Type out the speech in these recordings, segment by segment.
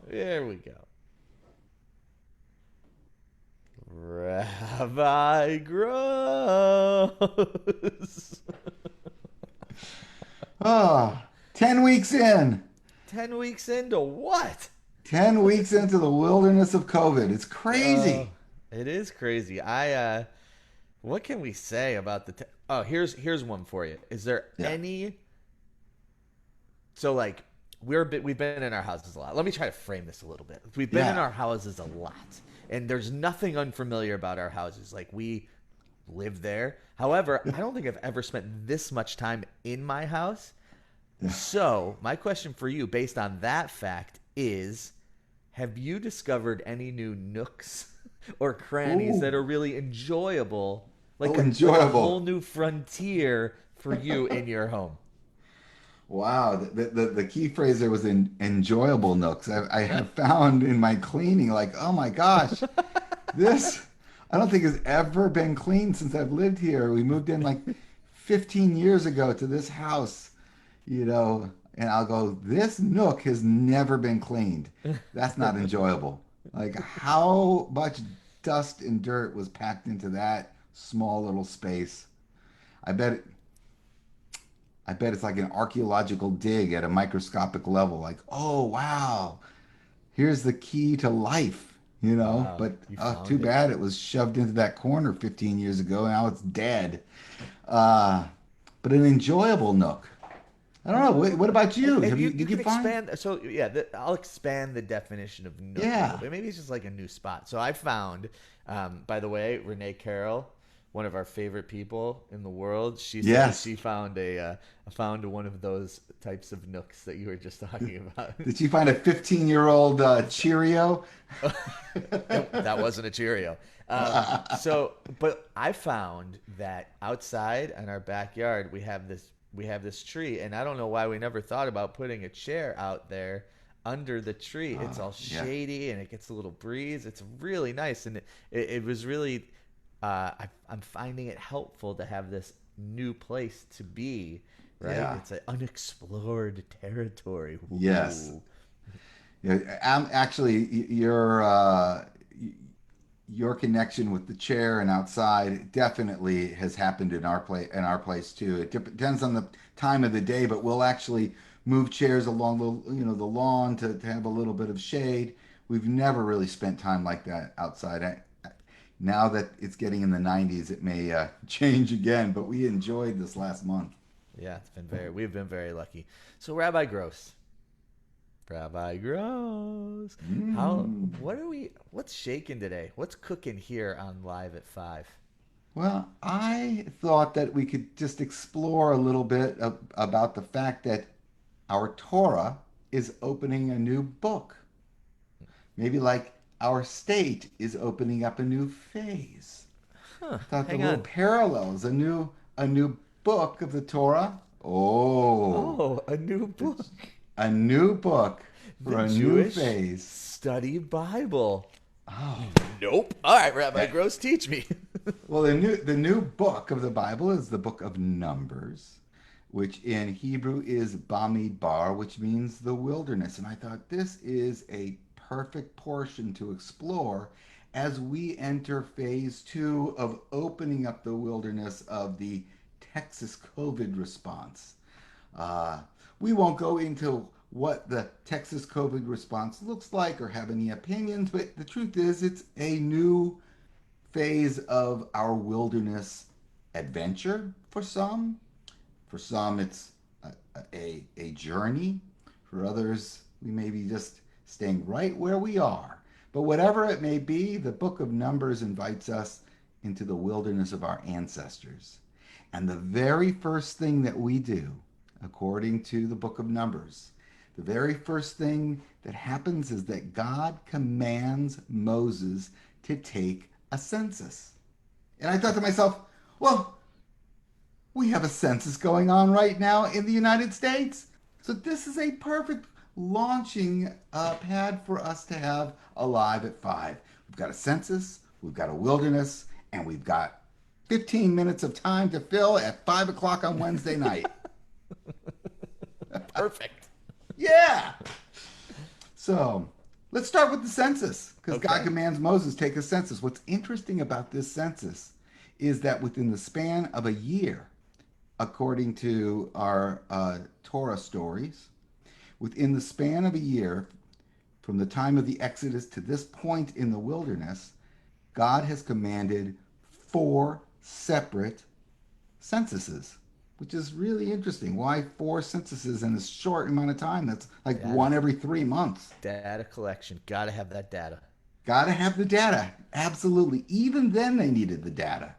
There we go. Rabbi Gross. Ah, 10 weeks in. 10 weeks into what? 10 weeks into the wilderness of COVID. It's Oh, crazy. it is crazy. What can we say about oh, here's one for you. Is there Yeah. any so like we've been in our houses a lot. Let me try to frame this a little bit. We've been in Yeah. our houses a lot, and there's nothing unfamiliar about our houses. Like we live there. However, I don't think I've ever spent this much time in my house. Yeah. So, my question for you, based on that fact, is have you discovered any new nooks or crannies that Ooh. are really enjoyable, Oh, like a whole enjoyable. new frontier for you in your home? Wow. The key phrase there was enjoyable nooks. I have found in my cleaning, like, oh my gosh, this, I don't think has ever been cleaned since I've lived here. We moved in like 15 years ago to this house, and I'll go, this nook has never been cleaned. That's not enjoyable. Like, how much dust and dirt was packed into that small little space? I bet I bet it's like an archaeological dig at a microscopic level. Like, oh wow, here's the key to life. Wow, But you too found it. bad it was shoved into that corner 15 years ago. Now it's dead. Uh, but an enjoyable nook. I don't know. What about you? And you Did you can find? expand. So yeah, I'll expand the definition of nook a little Yeah. bit. Maybe it's just like a new spot. So I found, by the way, Renee Carroll, one of our favorite people in the world. She said that Yes. she found one of those types of nooks that you were just talking about. Did you find a 15-year-old Cheerio? That wasn't a Cheerio. But I found that outside in our backyard we have this tree, and I don't know why we never thought about putting a chair out there under the tree. It's all Yeah. shady and it gets a little breeze. It's really nice, and it was really. I'm finding it helpful to have this new place to be. Right, Yeah. it's an unexplored territory. Yes. Ooh. Yeah, actually, your connection with the chair and outside definitely has happened in our place too. It depends on the time of the day, but we'll actually move chairs along the lawn to have a little bit of shade. We've never really spent time like that outside. Now that it's getting in the 90s, it may change again, but we enjoyed this last month. Yeah, we've been very lucky. So Rabbi Gross, Rabbi Gross, Mm. what's shaking today? What's cooking here on Live at 5? Well, I thought that we could just explore a little bit about the fact that our Torah is opening a new book. Maybe like our state is opening up a new phase. Huh, I thought the hang little on. parallels, a new book of the Torah. Oh, Oh, a new book. a new book The for a new Jewish phase. Study Bible. Oh, Nope. All right, Rabbi that, Gross, teach me. well, the new book of the Bible is the book of Numbers, which in Hebrew is Bamidbar, which means the wilderness. And I thought this is a perfect portion to explore as we enter phase two of opening up the wilderness of the Texas COVID response. Uh, we won't go into what the Texas COVID response looks like or have any opinions, but the truth is, it's a new phase of our wilderness adventure for some. For some, it's a journey. For others, we may be just staying right where we are. But whatever it may be, the book of Numbers invites us into the wilderness of our ancestors. And the very first thing that we do, according to the book of Numbers, the very first thing that happens is that God commands Moses to take a census. And I thought to myself, well, we have a census going on right now in the United States. So this is a perfect launching pad for us to have alive at 5. We've got a census, we've got a wilderness, and we've got 15 minutes of time to fill at 5 o'clock on Wednesday night. Perfect. Yeah. So Let's start with the census because God Okay. commands Moses take a census. What's interesting about this census is that within the span of a year, according to our Torah stories, within the span of a year, from the time of the Exodus to this point in the wilderness, God has commanded four separate censuses, which is really interesting. Why four censuses in a short amount of time? That's like Data, one every 3 months. data collection. Got to have that data. Got to have the data. Absolutely. Even then, they needed the data.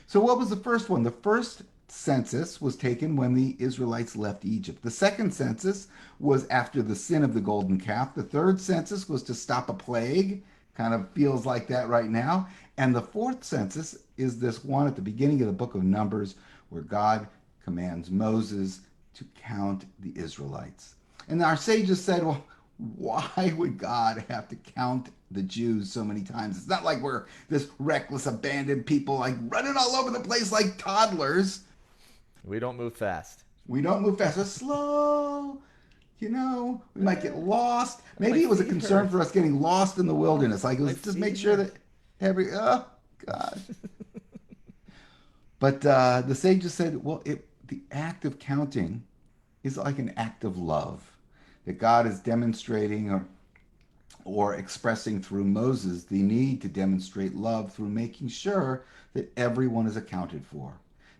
So, what was the first one? The first census was taken when the Israelites left Egypt. The second census was after the sin of the golden calf. The third census was to stop a plague. Kind of feels like that right now. And the fourth census is this one at the beginning of the book of Numbers where God commands Moses to count the Israelites. And our sages said, well, why would God have to count the Jews so many times? It's not like we're this reckless, abandoned people like running all over the place like toddlers. We don't move fast. We don't move fast. We're slow. We might get lost. My Maybe it was a feet concern hurt. for us getting lost in the Oh, wilderness. Like it my was just make feet sure that hurt. oh, God. But the sages said, well, the act of counting is like an act of love that God is demonstrating or expressing through Moses the need to demonstrate love through making sure that everyone is accounted for,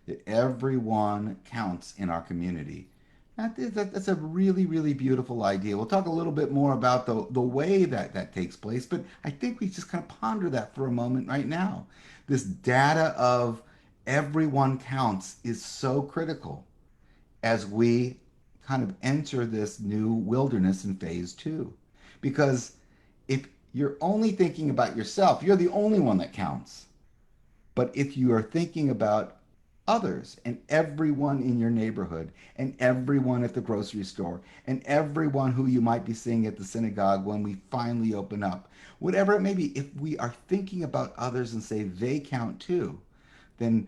that everyone counts in our community. That's a really, really beautiful idea. We'll talk a little bit more about the way that that takes place, but I think we just kind of ponder that for a moment right now. This data of everyone counts is so critical as we kind of enter this new wilderness in phase two. Because if you're only thinking about yourself, you're the only one that counts. But if you are thinking about others and everyone in your neighborhood and everyone at the grocery store and everyone who you might be seeing at the synagogue when we finally open up, whatever it may be, if we are thinking about others and say they count too, then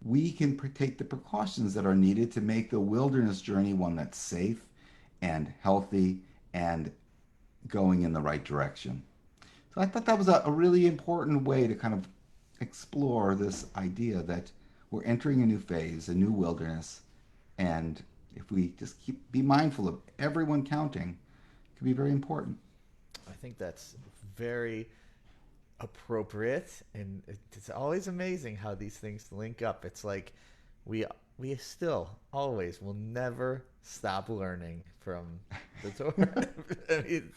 we can take the precautions that are needed to make the wilderness journey one that's safe and healthy and going in the right direction. So I thought that was a really important way to kind of explore this idea that we're entering a new phase, a new wilderness, and if we just keep be mindful of everyone counting, it can be very important. I think that's very appropriate, and it's always amazing how these things link up. It's like we we still always will never stop learning from the Torah. I mean,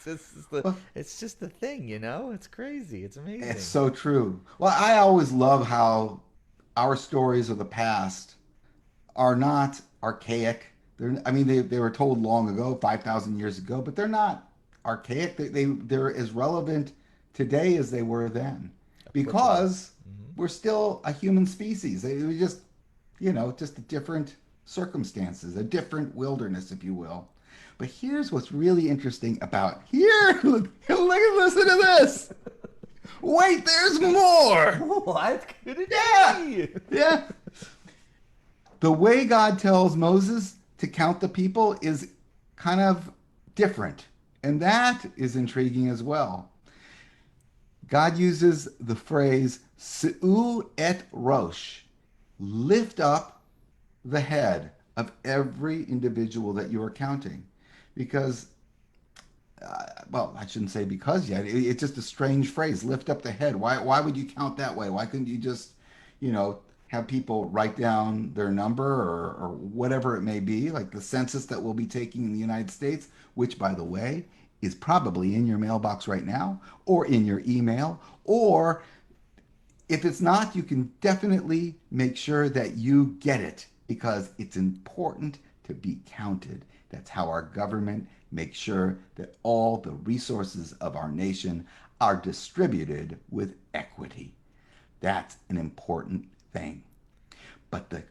Well, it's just the thing, you know. It's crazy. It's it's amazing. so true. Well, I always love how our stories of the past are not archaic. I mean, they were told long ago, 5,000 years ago, but they're not archaic. They're as relevant today as they were then Applicable. because Hmm. we're still a human species. It was just, just different circumstances, a different wilderness, if you will. But here's what's really interesting about here. Look, listen to this. Wait, there's more. What could it Yeah. be? Yeah. The way God tells Moses to count the people is kind of different. And that is intriguing as well. God uses the phrase Se'u et Rosh, lift up the head of every individual that you are counting. Because, well, I shouldn't say because yet. It's just a strange phrase, lift up the head. Why would you count that way? Why couldn't you just, have people write down their number or whatever it may be, like the census that we'll be taking in the United States, which, by the way, is probably in your mailbox right now or in your email, or if it's not, you can definitely make sure that you get it because it's important to be counted. That's how our government makes sure that all the resources of our nation are distributed with equity. That's an important thing. But the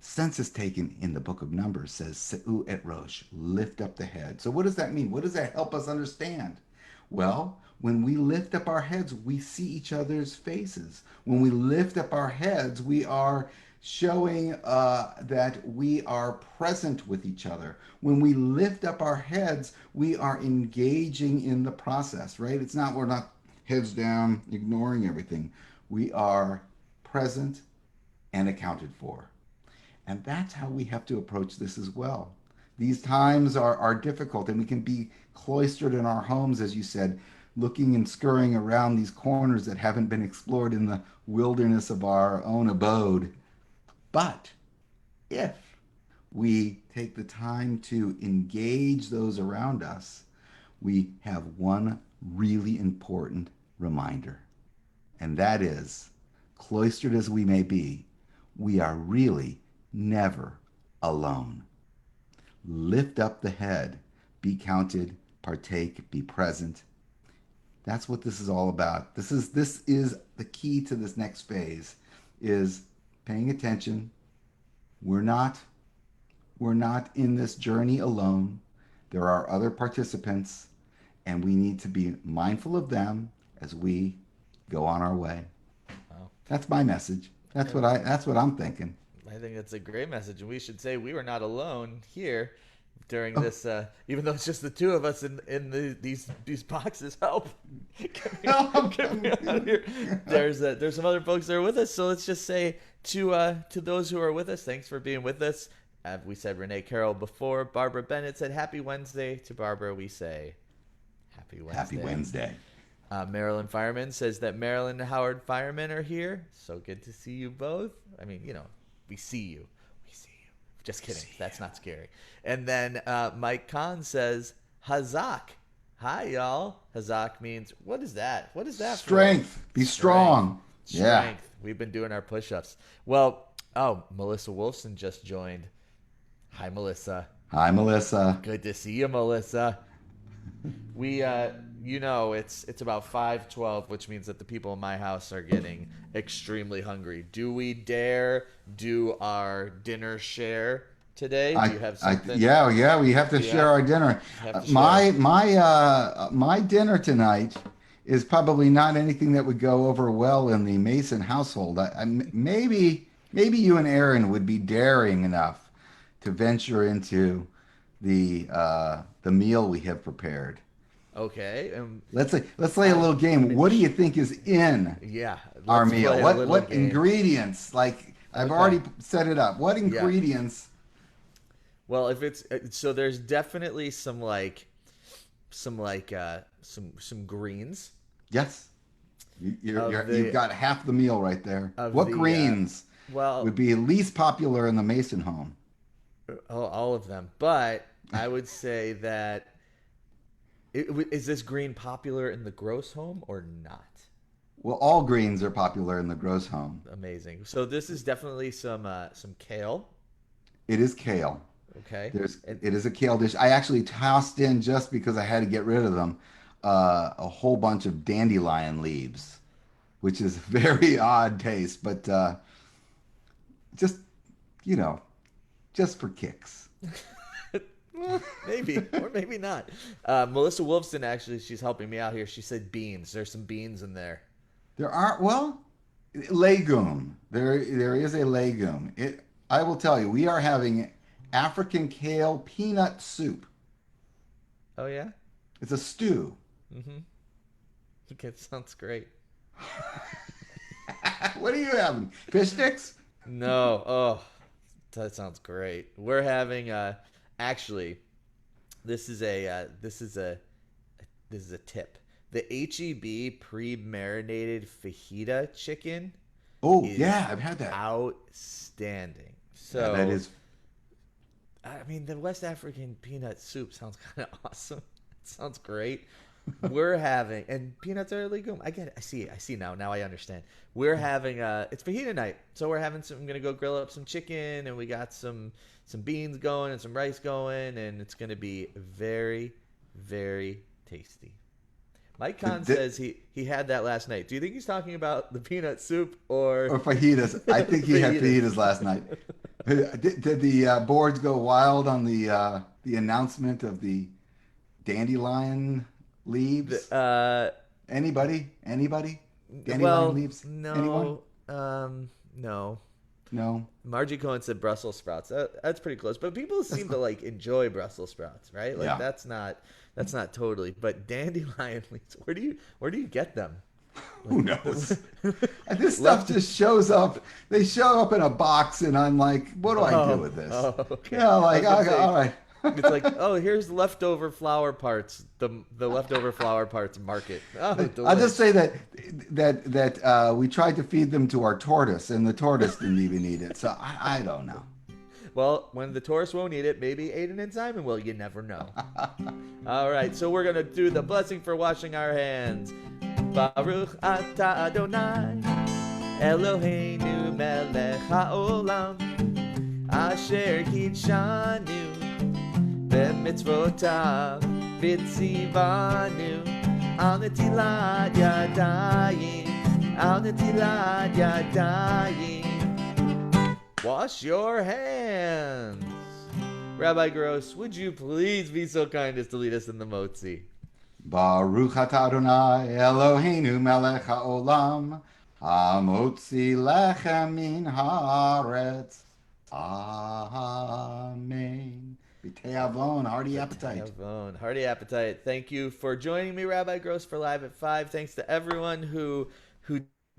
census taken in the book of Numbers says, Se'u et Rosh, lift up the head. So, what does that mean? What does that help us understand? Well, when we lift up our heads, we see each other's faces. When we lift up our heads, we are showing that we are present with each other. When we lift up our heads, we are engaging in the process, right? It's not, we're not heads down, ignoring everything. We are present and accounted for. And that's how we have to approach this as well. These times are difficult, and we can be cloistered in our homes, as you said, looking and scurrying around these corners that haven't been explored in the wilderness of our own abode. But if we take the time to engage those around us, we have one really important reminder, and that is, cloistered as we may be, we are really never alone. Lift up the head, be counted, partake, be present. That's what this is all about. This is the key to this next phase, is paying attention. We're not we're not in this journey alone. There are other participants, and we need to be mindful of them as we go on our way. Wow. That's my message. That's what I'm thinking. I think that's a great message, and we should say we were not alone here during Oh, this. Even though it's just the two of us in these boxes. Help! Get me out of here. There's some other folks that are with us, so let's just say to those who are with us, thanks for being with us. We said Renee Carroll before. Barbara Bennett said Happy Wednesday. To Barbara, we say Happy Wednesday. Happy Wednesday. Marilyn Fireman says that Marilyn and Howard Fireman are here. So good to see you both. I mean, we see you. We see you. Just kidding. That's not scary. And then Mike Kahn says, Hazak. Hi, y'all. Hazak means, what is that? What is that Strength. for? Be strong. Yeah. Strength. We've been doing our push-ups. Well, Melissa Wolfson just joined. Hi, Melissa. Hi, Melissa. Good to see you, Melissa. We, it's about 5:12, which means that the people in my house are getting extremely hungry. Do we dare do our dinner share today? Do you have something? Yeah, we have to share our dinner. Have to My dinner tonight is probably not anything that would go over well in the Mason household. Maybe you and Aaron would be daring enough to venture into the meal we have prepared. Okay. Let's play a little game. What do you think is in Yeah. our Let's meal? play a What little game. ingredients? Like, I've Okay. already set it up. What ingredients? Well, if it's so, there's definitely some greens. Yes, Of the- you've got half the meal right there. of What the, greens Well, would be least popular in the Mason home? all of them, but I would say that is this green popular in the Gross home or not? Well, all greens are popular in the Gross home. Amazing. So this is definitely some kale. It is kale. Okay. It is a kale dish. I actually tossed in, just because I had to get rid of them, a whole bunch of dandelion leaves, which is a very odd taste, but just you know, just for kicks. Well, maybe or maybe not. Melissa Wolfson, actually, she's helping me out here. She said beans. There's some beans in there. There are, well, legume. There is a legume. I will tell you, we are having African kale peanut soup. Oh yeah. It's a stew. Mm-hmm. Okay, sounds great. What are you having? Fish sticks? No. Oh, that sounds great. We're having actually, this is a tip. The HEB pre-marinated fajita chicken Oh, is yeah, I've had that. outstanding. So Yeah, that is. I mean, the West African peanut soup sounds kind of awesome. It sounds great. We're having, and peanuts are a legume. I get it. I see now. Now I understand. We're having it's fajita night, so we're having some. I'm gonna go grill up some chicken, and we got some beans going and some rice going, and it's gonna be very, very tasty. Mike Kahn says he had that last night. Do you think he's talking about the peanut soup or Fajitas. I think he had fajitas last night. Did the boards go wild on the announcement of the dandelion leaves? the Anybody? Dandelion well, leaves? no, Anyone? no. No. Margie Cohen said Brussels sprouts. That's pretty close, but people seem to like enjoy Brussels sprouts, right? Like Yeah. that's not totally. But dandelion leaves, where do you get them? Who Like knows? And this stuff left. just shows up. They show up in a box, and I'm like, what do I do with this? Okay. Yeah, I like, was gonna okay, say all right. it's like, oh, here's leftover flower parts. The leftover flower parts market. Oh, I'll just delish. say that we tried to feed them to our tortoise, and the tortoise didn't even eat it. So I don't know. Well, when the tortoise won't eat it, maybe Aiden and Simon will. You never know. All right, so we're gonna do the blessing for washing our hands. Baruch atah Adonai, Eloheinu melech haolam, asher kidshanu b'mitzvotav v'tzivanu al netilat yadayim. Wash your hands. Rabbi Gross, would you please be so kind as to lead us in the motzi? Baruch atah Adonai Eloheinu melech haolam hamotzi lechem min haaretz. Amen. B'te'avon, hearty appetite. Hearty appetite. Thank you for joining me, Rabbi Gross, for Live at 5. Thanks to everyone who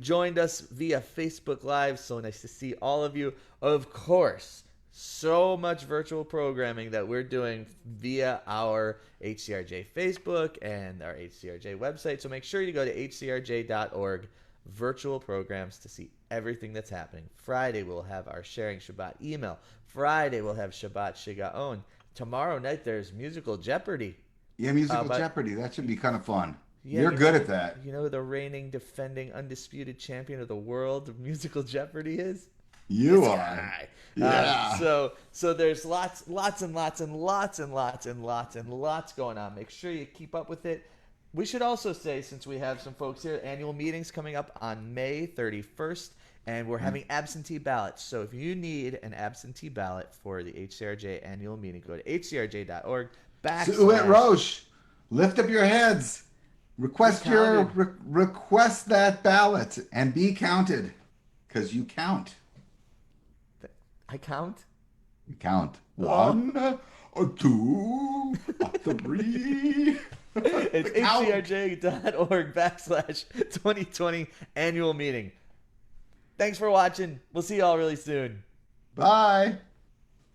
joined us via Facebook Live. So nice to see all of you. Of course, so much virtual programming that we're doing via our HCRJ Facebook and our HCRJ website. So make sure you go to hcrj.org, virtual programs, to see everything that's happening. Friday, we'll have our Sharing Shabbat email. Friday, we'll have Shabbat Shigaon. Tomorrow night, there's Musical Jeopardy. Yeah, musical Jeopardy. That should be kind of fun. Yeah, You're good at that. You know who the reigning, defending, undisputed champion of the world of Musical Jeopardy is? You This are. guy. Yeah. So there's lots and lots going on. Make sure you keep up with it. We should also say, since we have some folks here, annual meetings coming up on May 31st, and we're having absentee ballots. So if you need an absentee ballot for the HCRJ annual meeting, go to hcrj.org. Su'et Rosh, lift up your heads. Request request that ballot and be counted, because you count. I count? You count. 1, 2, 3. It's hcrj.org/2020 annual meeting. Thanks for watching. We'll see you all really soon. Bye.